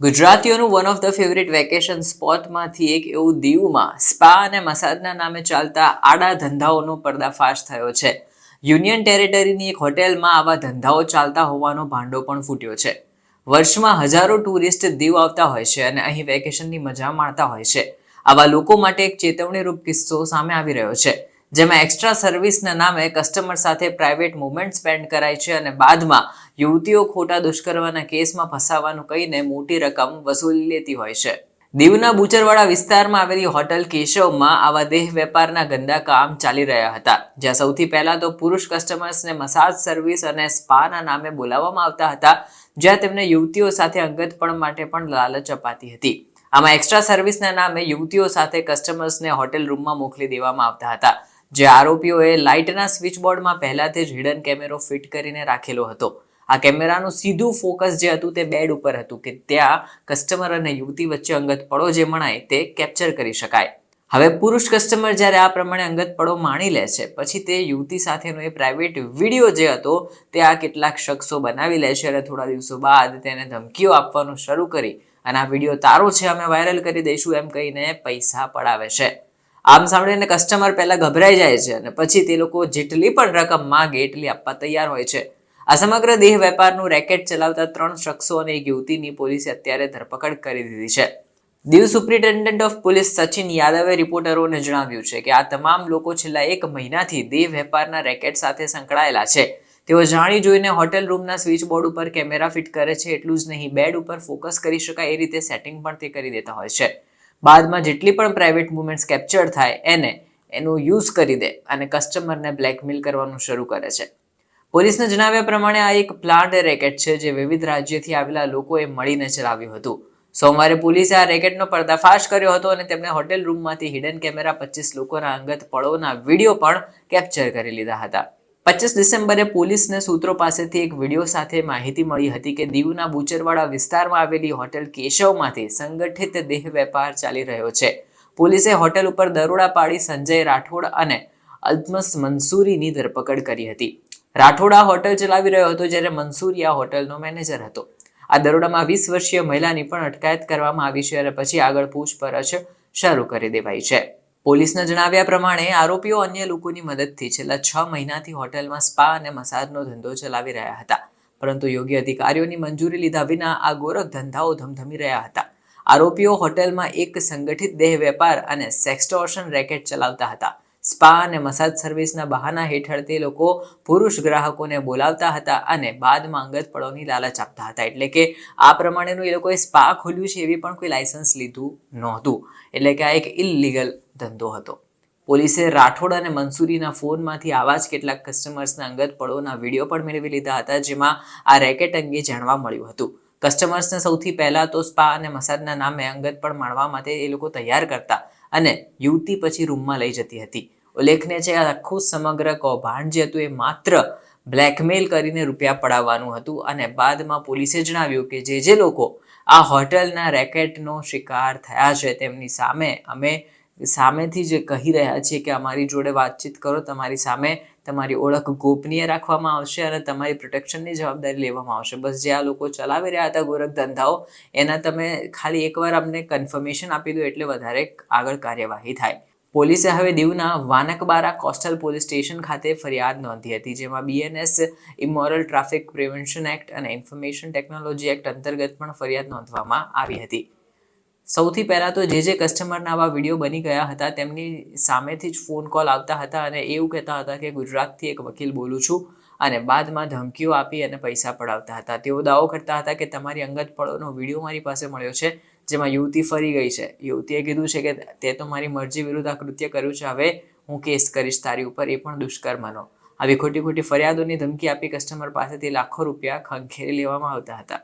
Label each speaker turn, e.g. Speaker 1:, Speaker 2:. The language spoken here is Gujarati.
Speaker 1: ગુજરાતીઓનું one of the favourite vacation સ્પોટમાંથી એક એવું દીવમાં સ્પા અને મસાજના નામે ચાલતા આડા ધંધાઓનો પર્દાફાશ થયો છે. યુનિયન ટેરેટરીની એક હોટેલમાં આવા ધંધાઓ ચાલતા હોવાનો ભાંડો પણ ફૂટ્યો છે. વર્ષમાં હજારો ટુરિસ્ટ દીવ આવતા હોય છે અને અહીં વેકેશનની મજા માણતા હોય છે. આવા લોકો માટે એક ચેતવણીરૂપ કિસ્સો સામે આવી રહ્યો છે, જેમાં એક્સ્ટ્રા સર્વિસના નામે કસ્ટમર સાથે પ્રાઇવેટ મુવમેન્ટ સ્પેન્ડ કરાય છે અને બાદમાં યુવતીઓ ખોટા દુષ્કર્મના કેસમાં ફસાવાનું કહીને મોટી રકમ વસૂલી લેતી હોય છે. દીવના બુચરવાડા વિસ્તારમાં આવેલી હોટલ કેશવમાં આવા દેહ વેપારના ગંદા કામ ચાલી રહ્યા હતા, જ્યાં સૌથી પહેલા તો પુરુષ કસ્ટમર્સને મસાજ સર્વિસ અને સ્પાના નામે બોલાવવામાં આવતા હતા, જ્યાં તેમને યુવતીઓ સાથે અંગતપણ માટે પણ લાલચ અપાતી હતી. આમાં એક્સ્ટ્રા સર્વિસના નામે યુવતીઓ સાથે કસ્ટમર્સને હોટેલ રૂમમાં મોકલી દેવામાં આવતા હતા, જે આરોપીઓએ લાઇટના સ્વિચબોર્ડમાં પહેલાથી જ હિડન કેમેરો ફિટ કરીને રાખેલો હતો. આ કેમેરાનું સીધું ફોકસ જે હતું તે બેડ ઉપર હતું કે ત્યાં કસ્ટમર અને યુવતી વચ્ચે અંગત પડો જે મણાય તે કેપ્ચર કરી શકાય. હવે પુરુષ કસ્ટમર જ્યારે આ પ્રમાણે અંગત પડો માણી લે છે, પછી તે યુવતી સાથેનો એ પ્રાઇવેટ વિડીયો જે હતો તે આ કેટલાક શખ્સો બનાવી લે છે અને થોડા દિવસો બાદ તેને ધમકીઓ આપવાનું શરૂ કરી અને આ વિડીયો તારો છે, અમે વાયરલ કરી દઈશું એમ કહીને પૈસા પડાવે છે. આમ સાંભળીને કસ્ટમર પહેલા ગભરાઈ જાય છે અને પછી તે લોકો જેટલી પણ રકમ માંગે એટલી આપવા તૈયાર હોય છે. આ સમગ્ર દેહ વેપારનું રેકેટ ચલાવતા 3 શખ્સો અને એક યુવતીની પોલીસે અત્યારે ધરપકડ કરી દીધી છે. Diu superintendent of police Sachin યાદવે રિપોર્ટરોને જણાવ્યું છે કે આ તમામ લોકો છેલ્લા 1 મહિનાથી દેહ વેપારના રેકેટ સાથે સંકળાયેલા છે. તેઓ જાણી જોઈને હોટેલ રૂમના સ્વિચબોર્ડ ઉપર કેમેરા ફિટ કરે છે. એટલું જ નહીં, બેડ ઉપર ફોકસ કરી શકાય એ રીતે સેટિંગ પણ તે કરી દેતા હોય છે. બાદમાં જેટલી પણ પ્રાઇવેટ મુવમેન્ટ્સ કેપ્ચર થાય એનું યુઝ કરી દે અને કસ્ટમરને બ્લેકમેલ કરવાનું શરૂ કરે છે. પોલીસના જણાવ્યા પ્રમાણે આ એક પ્લાન્ટ રેકેટ છે જે વિવિધ રાજ્યોથી આવેલા લોકોએ મળીને ચલાવ્યું હતું. સોમવારે પોલીસે આ રેકેટનો પર્દાફાશ કર્યો હતો અને તેમણે હોટેલ રૂમમાંથી હિડન કેમેરા 25 લોકોના અંગત પળોના વિડીયો પણ કેપ્ચર કરી લીધા હતા. 25 ડિસેમ્બરે પોલીસને સૂત્રો પાસેથી એક વિડીયો સાથે માહિતી મળી હતી કે દીવના બુચરવાડા વિસ્તારમાં આવેલી હોટેલ કેશવમાંથી સંગઠિત દેહ વેપાર ચાલી રહ્યો છે. પોલીસે હોટેલ ઉપર દરોડા પાડી સંજય રાઠોડ અને અલ્તમસ મંસૂરીની ધરપકડ કરી હતી. રાઠોડ આ હોટેલ ચલાવી રહ્યો હતો, જ્યારે મંસૂરી આ હોટલનો મેનેજર હતો. આ દરોડામાં 20 વર્ષીય મહિલાની પણ અટકાયત કરવામાં આવી છે અને પછી આગળ પૂછપરછ શરૂ કરી દેવાઈ છે. પોલીસના જણાવ્યા પ્રમાણે આરોપીઓ અન્ય લોકોની મદદથી છેલ્લા 6 મહિનાથી હોટેલમાં સ્પા અને મસાજનો ધંધો ચલાવી રહ્યા હતા, પરંતુ યોગ્ય અધિકારીઓની મંજૂરી લીધા વિના આ ગોરખ ધંધાઓ ધમધમી રહ્યા હતા. આરોપીઓ હોટેલમાં એક સંગઠિત દેહ વેપાર અને સેક્સટોર્શન રેકેટ ચલાવતા હતા. સ્પા અને મસાજ સર્વિસના બહાના હેઠળ તે લોકો પુરુષ ગ્રાહકોને બોલાવતા હતા અને બાદમાં અંગત પડોની લાલચ આપતા હતા. એટલે કે આ પ્રમાણેનું એ લોકોએ સ્પા ખોલ્યું છે એવી પણ કોઈ લાયસન્સ લીધું નહોતું. એટલે કે આ એક ઇલીગલ ધંધો હતો. પોલીસે રાઠોડ અને મંસૂરીના ફોનમાંથી આવા જ કેટલાક કસ્ટમર્સના અંગત પડોના વિડીયો પણ મેળવી લીધા હતા, જેમાં આ રેકેટ અંગે જાણવા મળ્યું હતું. કસ્ટમર્સને સૌથી પહેલા તો સ્પા અને મસાજના નામે અંગત પણ માણવા માટે એ લોકો તૈયાર કરતા અને યુવતી પછી રૂમમાં લઈ જતી હતી. ઉલ્લેખનીય છે, આખું સમગ્ર કૌભાંડ જે હતું એ માત્ર બ્લેકમેલ કરીને રૂપિયા પડાવવાનું હતું અને બાદમાં પોલીસે જણાવ્યું કે જે લોકો આ હોટલના રેકેટનો શિકાર થયા છે તેમની સામે અમે સામેથી જ કહી રહ્યા છીએ કે અમારી જોડે વાતચીત કરો, તમારી સામે તમારી ઓળખ ગોપનીય રાખવામાં આવશે અને તમારી પ્રોટેક્શનની જવાબદારી લેવામાં આવશે. બસ જે આ લોકો ચલાવી રહ્યા હતા ગોરખ ધંધાઓ, એના તમે ખાલી એકવાર અમને કન્ફર્મેશન આપી દો એટલે વધારે આગળ કાર્યવાહી થાય. પોલીસે હવે દીવના વાનકબારા કોસ્ટલ પોલીસ સ્ટેશન ખાતે ફરિયાદ નોંધી હતી, જેમાં BNS immoral traffic prevention act અને ઇન્ફોર્મેશન ટેકનોલોજી એક્ટ અંતર્ગત પણ ફરિયાદ નોંધવામાં આવી હતી. સૌથી પહેલા તો જે કસ્ટમરના આવા વિડીયો બની ગયા હતા તેમની સામેથી જ ફોન કોલ આવતા હતા અને એવું કહેતા હતા કે ગુજરાતથી એક વકીલ બોલું છું અને બાદમાં ધમકીઓ આપી અને પૈસા પડાવતા હતા. તેઓ દાવો કરતા હતા કે તમારી અંગત પડોનો વિડીયો મારી પાસે મળ્યો છે જેમાં યુવતી ફરી ગઈ છે. યુવતીએ કીધું છે કે તે તો મારી મરજી વિરુદ્ધ આ કૃત્ય કર્યું છે, હવે હું કેસ કરીશ તારી ઉપર, એ પણ દુષ્કર્મનો. આવી ખોટી ફરિયાદોની ધમકી આપી કસ્ટમર પાસેથી લાખો રૂપિયા ખંખેરી લેવામાં આવતા હતા.